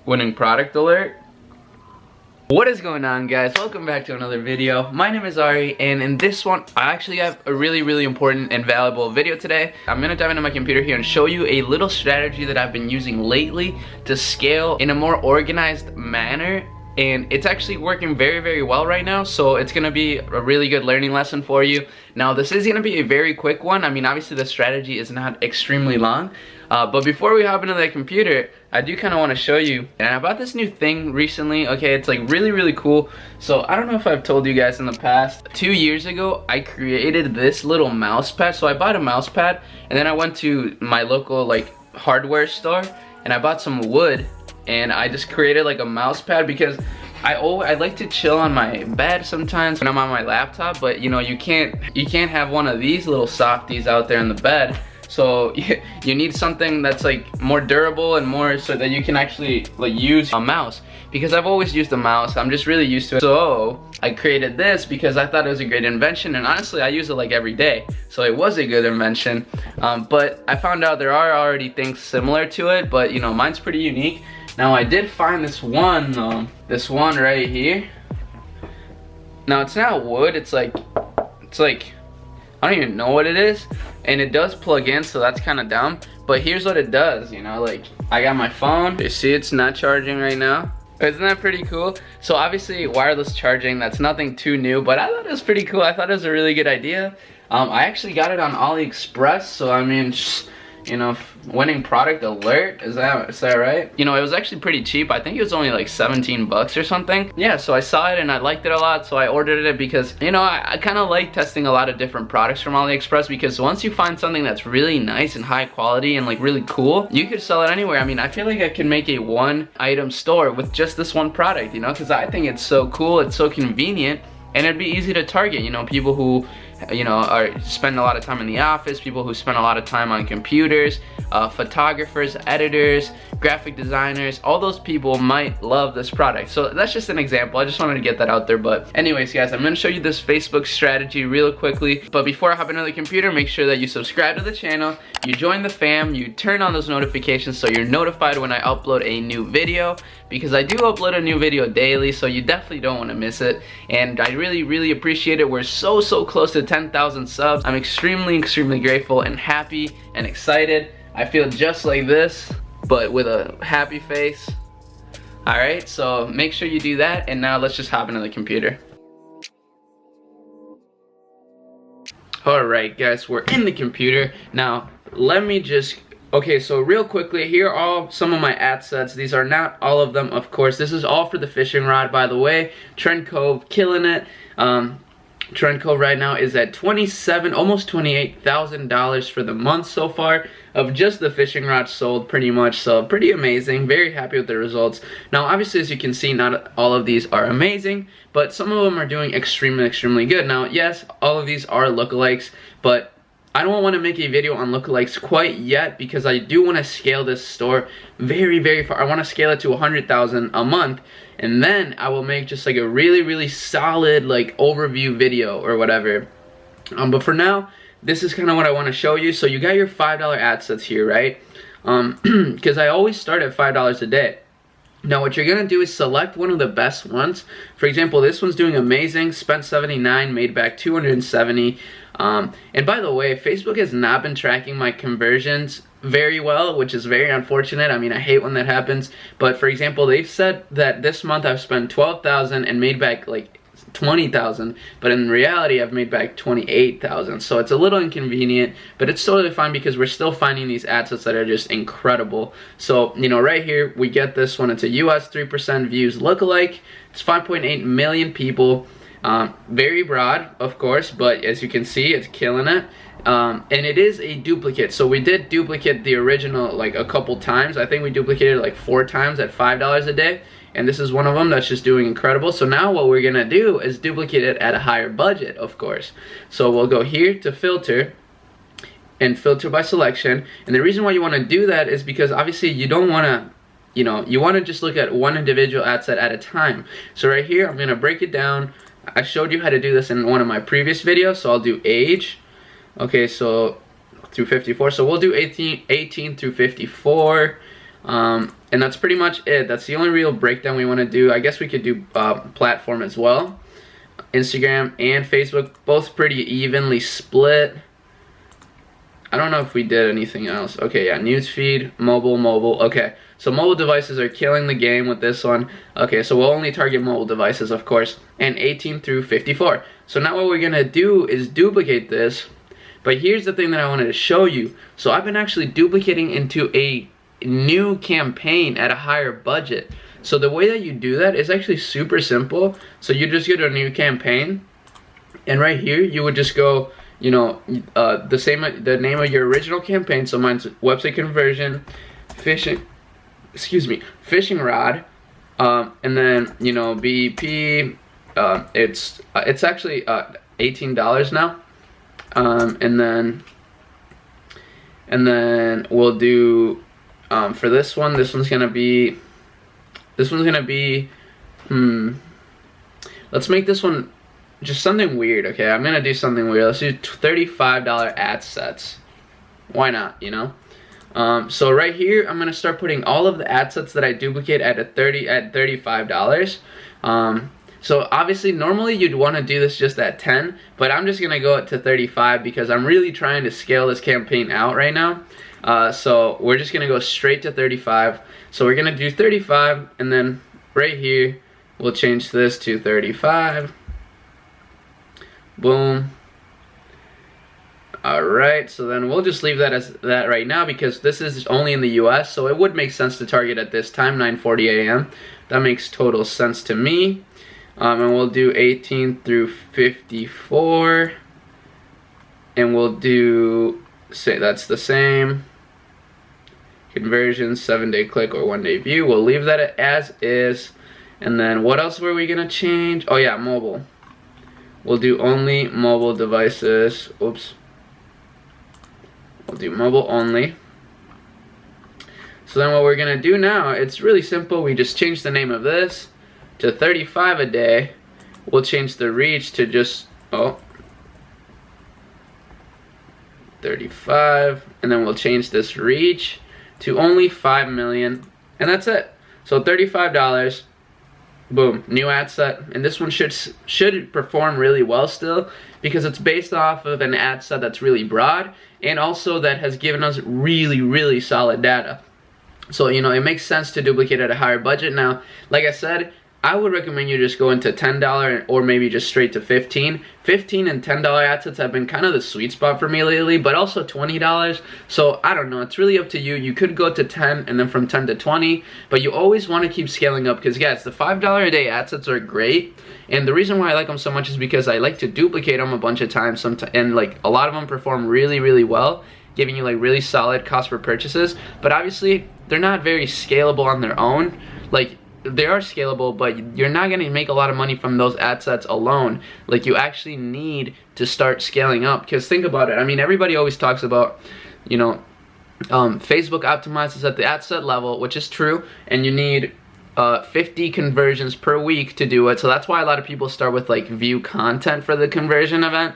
winning product alert. What is going on, guys? Welcome back to another video. My name is Arie, and in this one I actually have a really important and valuable video today. I'm gonna dive into my computer here and show you a little strategy that I've been using lately to scale in a more organized manner, and it's actually working very well right now, so it's gonna be a really good learning lesson for you. Now this is gonna be a very quick one. I mean, obviously the strategy is not extremely long, but before we hop into the computer, I do kind of want to show you. And I bought this new thing recently. Okay, it's like really cool. So I don't know if I've told you guys in the past, 2 years ago I created this little mouse pad. So I bought a mouse pad, and then I went to my local like hardware store and I bought some wood, and I just created like a mouse pad because I like to chill on my bed sometimes when I'm on my laptop, but you know, you can't have one of these little softies out there in the bed. So you need something that's like more durable and more so that you can actually like use a mouse, because I've always used a mouse. I'm just really used to it. So I created this because I thought it was a great invention, and honestly I use it like every day, so it was a good invention. But I found out there are already things similar to it, but you know, mine's pretty unique. Now I did find this one though, this one right here. Now it's not wood, it's like I don't even know what it is, and it does plug in, so that's kind of dumb. But here's what it does, you know, like I got my phone. You see it's not charging right now. Isn't that pretty cool? So obviously wireless charging, that's nothing too new, but I thought it was pretty cool. I thought it was a really good idea. I actually got it on AliExpress, so I mean, you know, winning product alert, is that right? You know, it was actually pretty cheap. I think it was only like 17 bucks or something. Yeah, so I saw it and I liked it a lot, so I ordered it because, you know, I kind of like testing a lot of different products from AliExpress, because once you find something that's really nice and high quality and like really cool, you could sell it anywhere. I mean, I feel like I can make a one item store with just this one product, you know, because I think it's so cool, it's so convenient, and it'd be easy to target, you know, people who, you know, spend a lot of time in the office, people who spend a lot of time on computers, photographers, editors, graphic designers. All those people might love this product. So that's just an example. I just wanted to get that out there. But anyways, guys, I'm gonna show you this Facebook strategy real quickly. But before I hop into the computer, make sure that you subscribe to the channel, you join the fam, you turn on those notifications so you're notified when I upload a new video, because I do upload a new video daily, so you definitely don't want to miss it. And I really appreciate it. We're so close to 10,000 subs. I'm extremely grateful and happy and excited. I feel just like this, but with a happy face. Alright, so make sure you do that, and now let's just hop into the computer. Alright guys, we're in the computer. Now, let me just, okay, so real quickly, here are all some of my ad sets. These are not all of them, of course. This is all for the fishing rod, by the way. Trend Cove, killing it. Trend Cove right now is at almost $28,000 for the month so far of just the fishing rod sold, pretty much. So pretty amazing, very happy with the results. Now obviously, as you can see, not all of these are amazing, but some of them are doing extremely good. Now yes, all of these are lookalikes, but I don't want to make a video on lookalikes quite yet, because I do want to scale this store very far. I want to scale it to 100,000 a month, and then I will make just like a really solid like overview video or whatever. But for now, this is kind of what I want to show you. So you got your $5 ad sets here, right? Because I always start at $5 a day. Now what you're gonna do is select one of the best ones. For example, this one's doing amazing, spent 79, made back 270. And by the way, Facebook has not been tracking my conversions very well, which is very unfortunate. I mean, I hate when that happens. But for example, they've said that this month I've spent 12,000 and made back like 20,000, but in reality I've made back 28,000. So it's a little inconvenient, but it's totally fine because we're still finding these ad sets that are just incredible. So, you know, right here we get this one. It's a US 3% views lookalike. It's 5.8 million people. Very broad, of course, but as you can see, it's killing it. And it is a duplicate, so we did duplicate the original like a couple times. I think we duplicated it like 4 times at $5 a day, and this is one of them that's just doing incredible. So now what we're gonna do is duplicate it at a higher budget, of course. So we'll go here to filter and filter by selection, and the reason why you want to do that is because obviously you don't want to, you know, you want to just look at one individual ad set at a time. So right here I'm gonna break it down. I showed you how to do this in one of my previous videos, so I'll do age. Okay, so through 54, so we'll do 18 through 54. And that's pretty much it. That's the only real breakdown we want to do. I guess we could do platform as well. Instagram and Facebook, both pretty evenly split. I don't know if we did anything else. Okay, yeah, newsfeed, mobile. Okay, so mobile devices are killing the game with this one. Okay, so we'll only target mobile devices, of course, and 18 through 54. So now what we're gonna do is duplicate this. But here's the thing that I wanted to show you. So I've been actually duplicating into a new campaign at a higher budget. So the way that you do that is actually super simple. So you just get a new campaign, and right here you would just go, you know, the name of your original campaign. So mine's website conversion, fishing rod, and then, you know, BP. It's actually $18 now. And then we'll do for this one's gonna be let's make this one just something weird. Okay, I'm gonna do something weird. Let's do $35 ad sets. Why not, you know? So right here I'm gonna start putting all of the ad sets that I duplicate at $35. So obviously normally you'd want to do this just at 10, but I'm just gonna go up to 35 because I'm really trying to scale this campaign out right now. So we're just gonna go straight to 35. So we're gonna do 35, and then right here we'll change this to 35. Boom. Alright, so then we'll just leave that as that right now because this is only in the US, so it would make sense to target at this time, 9:40 a.m. That makes total sense to me. And we'll do 18 through 54, and we'll do, say that's the same. Conversion, 7-day click or 1-day view. We'll leave that as is. And then what else were we gonna change? Oh yeah, mobile. We'll do only mobile devices. Oops. We'll do mobile only. So then what we're gonna do now, it's really simple. We just change the name of this to 35 a day. We'll change the reach to just 35, and then we'll change this reach to only 5 million, and that's it. So $35, boom, new ad set. And this one should perform really well still because it's based off of an ad set that's really broad and also that has given us really solid data. So, you know, it makes sense to duplicate at a higher budget. Now, like I said, I would recommend you just go into $10 or maybe just straight to 15. 15 and $10 ad sets have been kind of the sweet spot for me lately, but also $20. So I don't know, it's really up to you. You could go to 10 and then from 10 to 20, but you always want to keep scaling up because guys, the $5 a day ad sets are great. And the reason why I like them so much is because I like to duplicate them a bunch of times, and like a lot of them perform really well, giving you like really solid cost per purchases. But obviously they're not very scalable on their own. Like, they are scalable, but you're not going to make a lot of money from those ad sets alone. Like, you actually need to start scaling up, because think about it. I mean, everybody always talks about, you know, Facebook optimizes at the ad set level, which is true, and you need 50 conversions per week to do it. So that's why a lot of people start with like view content for the conversion event.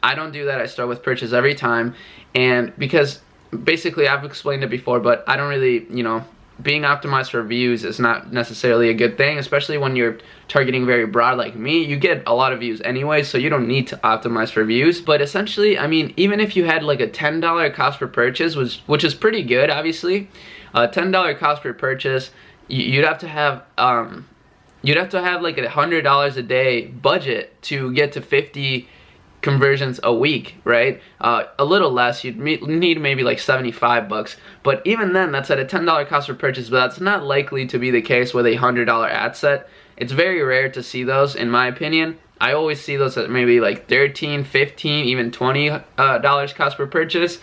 I don't do that. I start with purchase every time, and because basically I've explained it before, but I don't really, you know, being optimized for views is not necessarily a good thing, especially when you're targeting very broad like me. You get a lot of views anyway, so you don't need to optimize for views. But essentially, I mean, even if you had like a $10 cost per purchase, which is pretty good, obviously, $10 cost per purchase, you'd have to have like $100 a day budget to get to 50 conversions a week, right? A little less, you'd need maybe like 75 bucks, but even then that's at a $10 cost per purchase. But that's not likely to be the case with a $100 ad set. It's very rare to see those, in my opinion. I always see those at maybe like 13, 15, even $20 cost per purchase.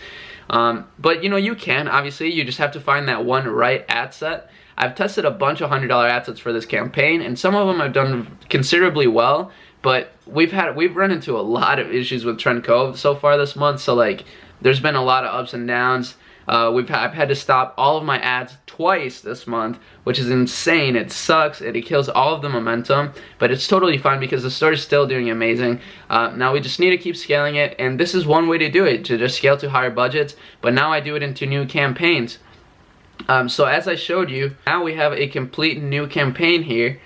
But you know, you can, obviously, you just have to find that one right ad set. I've tested a bunch of $100 ad sets for this campaign, and some of them have done considerably well. But we've run into a lot of issues with Trend Cove so far this month. So like, there's been a lot of ups and downs. I've had to stop all of my ads twice this month, which is insane. It sucks. It kills all of the momentum, but it's totally fine because the store is still doing amazing. Now we just need to keep scaling it, and this is one way to do it, to just scale to higher budgets. But now I do it into new campaigns. So as I showed you, now we have a complete new campaign here.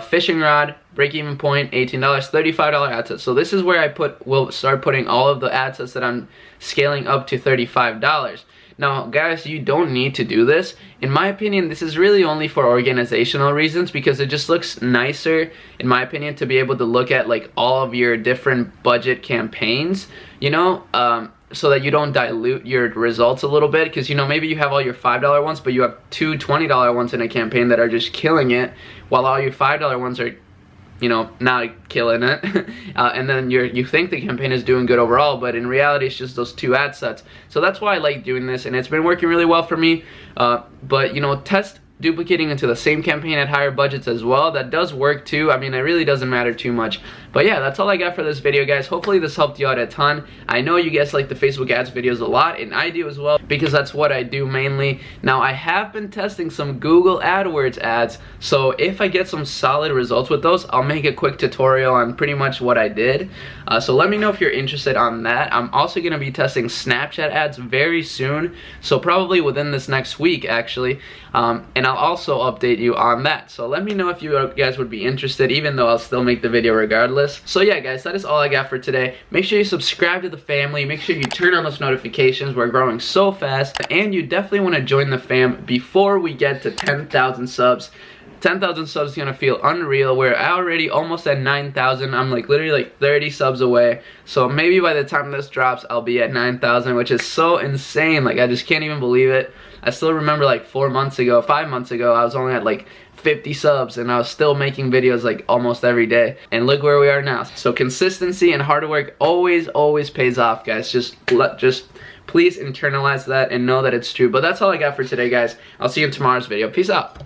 Fishing rod, break-even point, $18, $35 ad sets. So this is where we'll start putting all of the ad sets that I'm scaling up to $35. Now guys, you don't need to do this. In my opinion, this is really only for organizational reasons, because it just looks nicer, in my opinion, to be able to look at like all of your different budget campaigns, you know, so that you don't dilute your results a little bit, because you know, maybe you have all your $5 ones, but you have two $20 ones in a campaign that are just killing it, while all your $5 ones are, you know, not killing it. And then you think the campaign is doing good overall, but in reality it's just those two ad sets. So that's why I like doing this, and it's been working really well for me. But you know, test duplicating into the same campaign at higher budgets as well. That does work too. I mean, it really doesn't matter too much. But yeah, that's all I got for this video, guys. Hopefully this helped you out a ton. I know you guys like the Facebook ads videos a lot, and I do as well, because that's what I do mainly. Now, I have been testing some Google AdWords ads, so if I get some solid results with those, I'll make a quick tutorial on pretty much what I did. So let me know if you're interested on that. I'm also going to be testing Snapchat ads very soon, so probably within this next week actually, and I'll also update you on that. So let me know if you guys would be interested, even though I'll still make the video regardless. So yeah guys, that is all I got for today. Make sure you subscribe to the family, make sure you turn on those notifications. We're growing so fast, and you definitely want to join the fam before we get to 10,000 subs. 10,000 subs is gonna feel unreal. We're already almost at 9,000. I'm like literally like 30 subs away. So maybe by the time this drops, I'll be at 9,000, which is so insane. Like, I just can't even believe it. I still remember like 5 months ago, I was only at like 50 subs, and I was still making videos like almost every day. And look where we are now. So consistency and hard work always pays off, guys. Just please internalize that and know that it's true. But that's all I got for today, guys. I'll see you in tomorrow's video. Peace out.